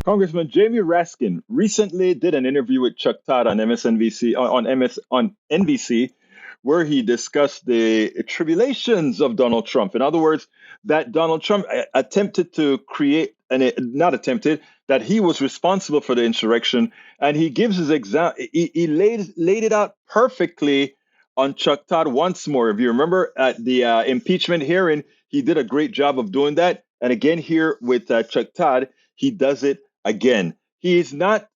Congressman Jamie Raskin recently did an interview with Chuck Todd on MSNBC on NBC, where he discussed the tribulations of Donald Trump. In other words, that Donald Trump attempted to create, and not attempted, that he was responsible for the insurrection, and he gives his example. He laid it out perfectly on Chuck Todd once more. If you remember at the impeachment hearing, he did a great job of doing that. And again here with Chuck Todd, he does it again. He is not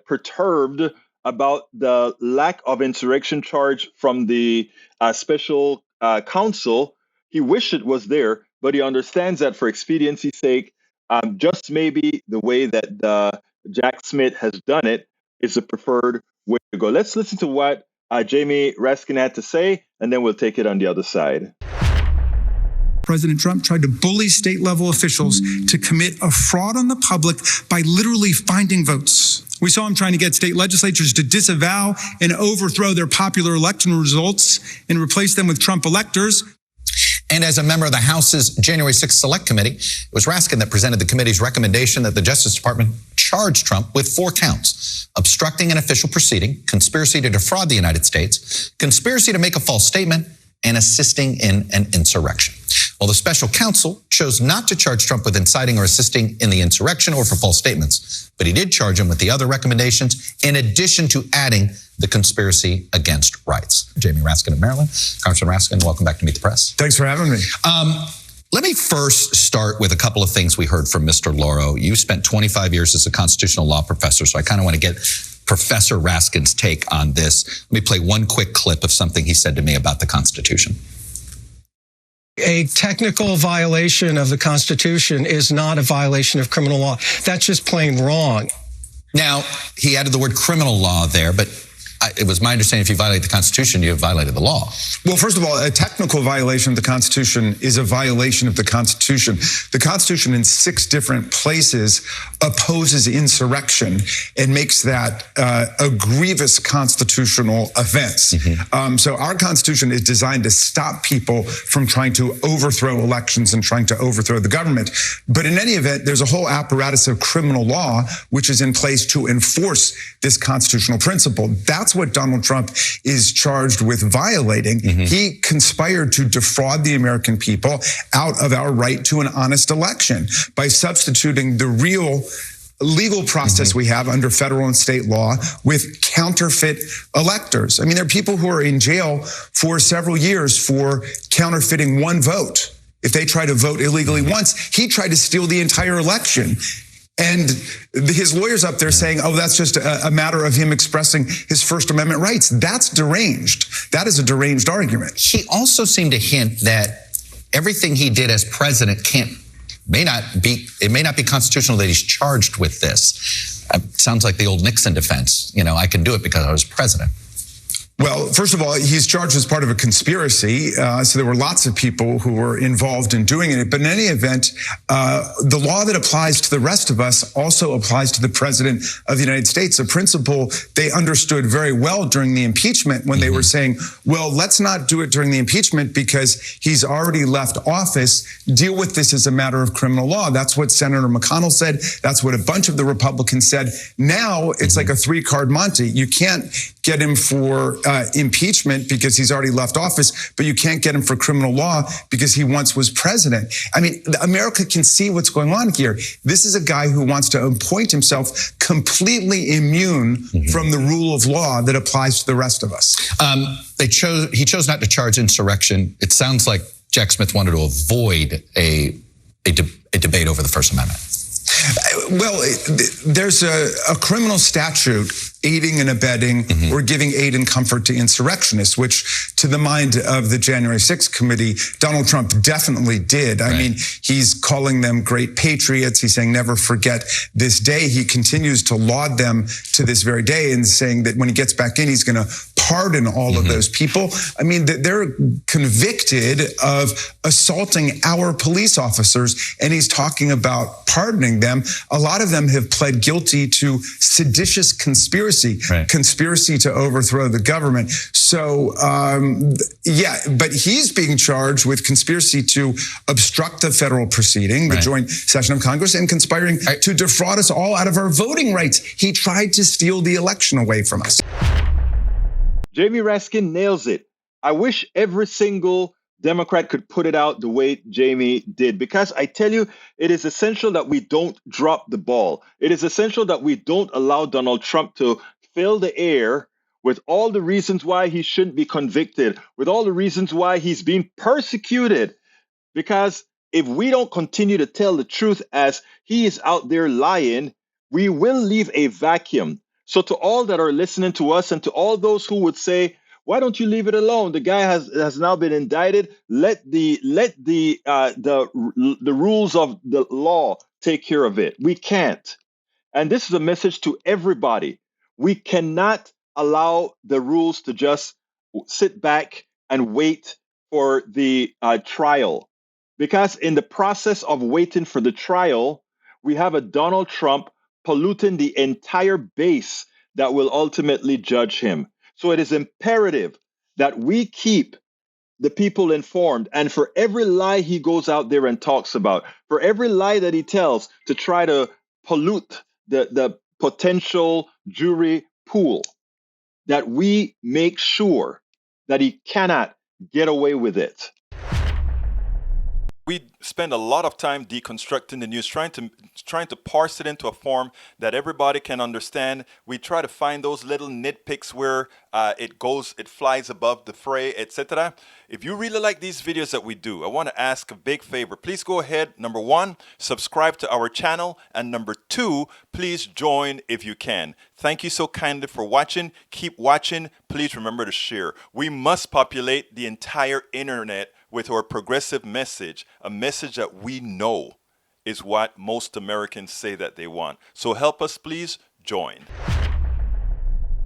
perturbed about the lack of insurrection charge from the special counsel. He wished it was there, but he understands that for expediency's sake, just maybe the way that Jack Smith has done it is the preferred way to go. Let's listen to what Jamie Raskin had to say, and then we'll take it on the other side. President Trump tried to bully state-level officials to commit a fraud on the public by literally finding votes. We saw him trying to get state legislatures to disavow and overthrow their popular election results and replace them with Trump electors. And as a member of the House's January 6th Select Committee, it was Raskin that presented the committee's recommendation that the Justice Department charge Trump with 4 counts: obstructing an official proceeding, conspiracy to defraud the United States, conspiracy to make a false statement, and assisting in an insurrection. Well, the special counsel chose not to charge Trump with inciting or assisting in the insurrection or for false statements, but he did charge him with the other recommendations in addition to adding the conspiracy against rights. Jamie Raskin of Maryland. Congressman Raskin, welcome back to Meet the Press. Thanks for having me. Let me first start with a couple of things we heard from Mr. Lauro. You spent 25 years as a constitutional law professor, so I kind of want to get Professor Raskin's take on this. Let me play one quick clip of something he said to me about the Constitution. A technical violation of the Constitution is not a violation of criminal law. That's just plain wrong. Now, he added the word criminal law there, but it was my understanding if you violate the Constitution, you have violated the law. Well, first of all, a technical violation of the Constitution is a violation of the Constitution. The Constitution in 6 different places opposes insurrection and makes that a grievous constitutional offense. So our Constitution is designed to stop people from trying to overthrow elections and trying to overthrow the government. But in any event, there's a whole apparatus of criminal law which is in place to enforce this constitutional principle. That's what Donald Trump is charged with violating. He conspired to defraud the American people out of our right to an honest election by substituting the real legal process we have under federal and state law with counterfeit electors. I mean, there are people who are in jail for several years for counterfeiting 1 vote. If they try to vote illegally once, he tried to steal the entire election. And his lawyers up there saying, oh, that's just a matter of him expressing his First Amendment rights. That's deranged. That is a deranged argument. He also seemed to hint that everything he did as president may not be constitutional that he's charged with this. Sounds like the old Nixon defense. You know, I can do it because I was president. Well, first of all, he's charged as part of a conspiracy. So there were lots of people who were involved in doing it. But in any event, the law that applies to the rest of us also applies to the president of the United States. A principle they understood very well during the impeachment when they were saying, well, let's not do it during the impeachment because he's already left office. Deal with this as a matter of criminal law. That's what Senator McConnell said. That's what a bunch of the Republicans said. Now it's like a 3-card Monte. You can't get him for impeachment because he's already left office, but you can't get him for criminal law because he once was president. I mean, America can see what's going on here. This is a guy who wants to appoint himself completely immune from the rule of law that applies to the rest of us. He chose not to charge insurrection. It sounds like Jack Smith wanted to avoid a debate over the First Amendment. Well, there's a criminal statute aiding and abetting or giving aid and comfort to insurrectionists, which to the mind of the January 6th committee, Donald Trump definitely did. I mean, he's calling them great patriots. He's saying never forget this day. He continues to laud them to this very day and saying that when he gets back in, he's going to pardon all of those people. I mean, they're convicted of assaulting our police officers, and he's talking about pardoning them. A lot of them have pled guilty to seditious conspiracy, conspiracy to overthrow the government. So, yeah, but he's being charged with conspiracy to obstruct the federal proceeding, the joint session of Congress, and conspiring to defraud us all out of our voting rights. He tried to steal the election away from us. Jamie Raskin nails it. I wish every single Democrat could put it out the way Jamie did, because I tell you, it is essential that we don't drop the ball. It is essential that we don't allow Donald Trump to fill the air with all the reasons why he shouldn't be convicted, with all the reasons why he's being persecuted. Because if we don't continue to tell the truth as he is out there lying, we will leave a vacuum. So to all that are listening to us, and to all those who would say, why don't you leave it alone? The guy has now been indicted. Let the rules of the law take care of it. We can't. And this is a message to everybody. We cannot allow the rules to just sit back and wait for the trial. Because in the process of waiting for the trial, we have a Donald Trump polluting the entire base that will ultimately judge him. So it is imperative that we keep the people informed. And for every lie he goes out there and talks about, for every lie that he tells to try to pollute the potential jury pool, that we make sure that he cannot get away with it. We spend a lot of time deconstructing the news, trying to parse it into a form that everybody can understand. We try to find those little nitpicks where it flies above the fray, etc. If you really like these videos that we do, I want to ask a big favor. Please go ahead. Number one, subscribe to our channel. And number two, please join if you can. Thank you so kindly for watching. Keep watching. Please remember to share. We must populate the entire internet with our progressive message, a message that we know is what most Americans say that they want. So help us, please join.